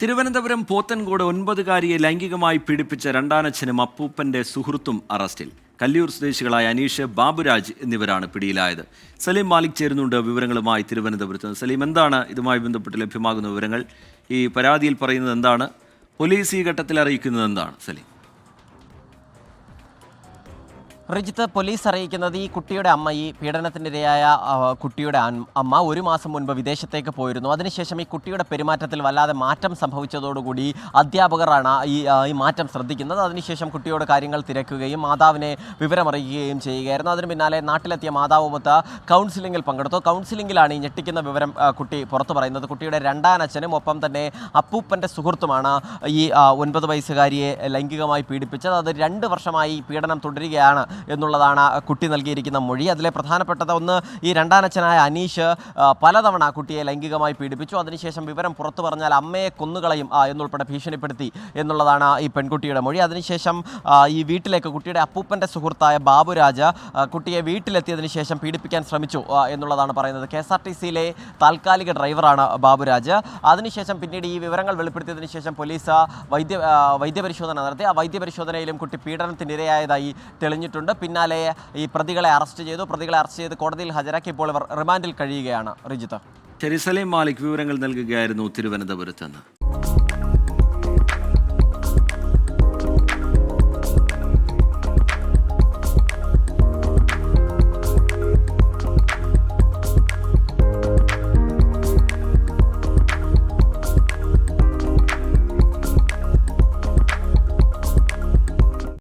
തിരുവനന്തപുരം പോത്തൻകോട് 9-കാരിയെ ലൈംഗികമായി പീഡിപ്പിച്ച രണ്ടാനച്ഛനും അപ്പൂപ്പന്റെ സുഹൃത്തും അറസ്റ്റിൽ. കല്ലിയൂർ സ്വദേശികളായ അനീഷ്, ബാബുരാജ് എന്നിവരാണ് പിടിയിലായത്. സലീം മാലിക് ചേരുന്നുണ്ട് വിവരങ്ങളുമായി തിരുവനന്തപുരത്ത്. സലീം, എന്താണ് ഇതുമായി ബന്ധപ്പെട്ട് ലഭ്യമാകുന്ന വിവരങ്ങൾ? ഈ പരാതിയിൽ പറയുന്നത് എന്താണ്? പോലീസ് ഈ ഘട്ടത്തിൽ അറിയിക്കുന്നത് എന്താണ് സലീം? റിജിത്ത്, പോലീസ് അറിയിക്കുന്നത് ഈ കുട്ടിയുടെ അമ്മ, ഈ പീഡനത്തിനിരയായ കുട്ടിയുടെ അമ്മ 1 മാസം മുൻപ് വിദേശത്തേക്ക് പോയിരുന്നു. അതിനുശേഷം ഈ കുട്ടിയുടെ പെരുമാറ്റത്തിൽ വല്ലാതെ മാറ്റം സംഭവിച്ചതോടുകൂടി അധ്യാപകരാണ് ഈ മാറ്റം ശ്രദ്ധിക്കുന്നത്. അതിനുശേഷം കുട്ടിയോട് കാര്യങ്ങൾ തിരക്കുകയും മാതാവിനെ വിവരമറിയിക്കുകയും ചെയ്യുകയായിരുന്നു. അതിന് പിന്നാലെ നാട്ടിലെത്തിയ മാതാവുമൊത്ത് കൗൺസിലിംഗിൽ പങ്കെടുത്തു. കൗൺസിലിംഗിലാണ് ഈ ഞെട്ടിക്കുന്ന വിവരം കുട്ടി പുറത്തു പറയുന്നത്. കുട്ടിയുടെ രണ്ടാനച്ഛനും ഒപ്പം തന്നെ അപ്പൂപ്പൻ്റെ സുഹൃത്തുമാണ് ഈ 9 വയസ്സുകാരിയെ ലൈംഗികമായി പീഡിപ്പിച്ചത്. അത് 2 വർഷമായി പീഡനം തുടരുകയാണ് എന്നുള്ളതാണ് കുട്ടി നൽകിയിരിക്കുന്ന മൊഴി. അതിലെ പ്രധാനപ്പെട്ടത് ഒന്ന്, ഈ രണ്ടാനച്ഛനായ അനീഷ് പലതവണ കുട്ടിയെ ലൈംഗികമായി പീഡിപ്പിച്ചു. അതിനുശേഷം വിവരം പുറത്തു പറഞ്ഞാൽ അമ്മയെ കൊന്നുകളയും എന്നുൾപ്പെടെ ഭീഷണിപ്പെടുത്തി എന്നുള്ളതാണ് ഈ പെൺകുട്ടിയുടെ മൊഴി. അതിനുശേഷം ഈ വീട്ടിലേക്ക് കുട്ടിയുടെ അപ്പൂപ്പൻ്റെ സുഹൃത്തായ ബാബുരാജ് കുട്ടിയെ വീട്ടിലെത്തിയതിനു ശേഷം പീഡിപ്പിക്കാൻ ശ്രമിച്ചു എന്നുള്ളതാണ് പറയുന്നത്. KSRTCയിലെ താൽക്കാലിക ഡ്രൈവറാണ് ബാബുരാജ്. അതിനുശേഷം പിന്നീട് ഈ വിവരങ്ങൾ വെളിപ്പെടുത്തിയതിനു ശേഷം പോലീസ് വൈദ്യപരിശോധന നടത്തി. ആ വൈദ്യപരിശോധനയിലും കുട്ടി പീഡനത്തിനിരയായതായി തെളിഞ്ഞിട്ടുണ്ട്. പിന്നാലെ ഈ പ്രതികളെ അറസ്റ്റ് ചെയ്ത് കോടതിയിൽ ഹാജരാക്കി ഇപ്പോൾ ഇവർ റിമാൻഡിൽ കഴിയുകയാണ്. റിജിത്ത്. ശരി, സലീം മാലിക് വിവരങ്ങൾ നൽകുകയായിരുന്നു തിരുവനന്തപുരത്ത് നിന്ന്.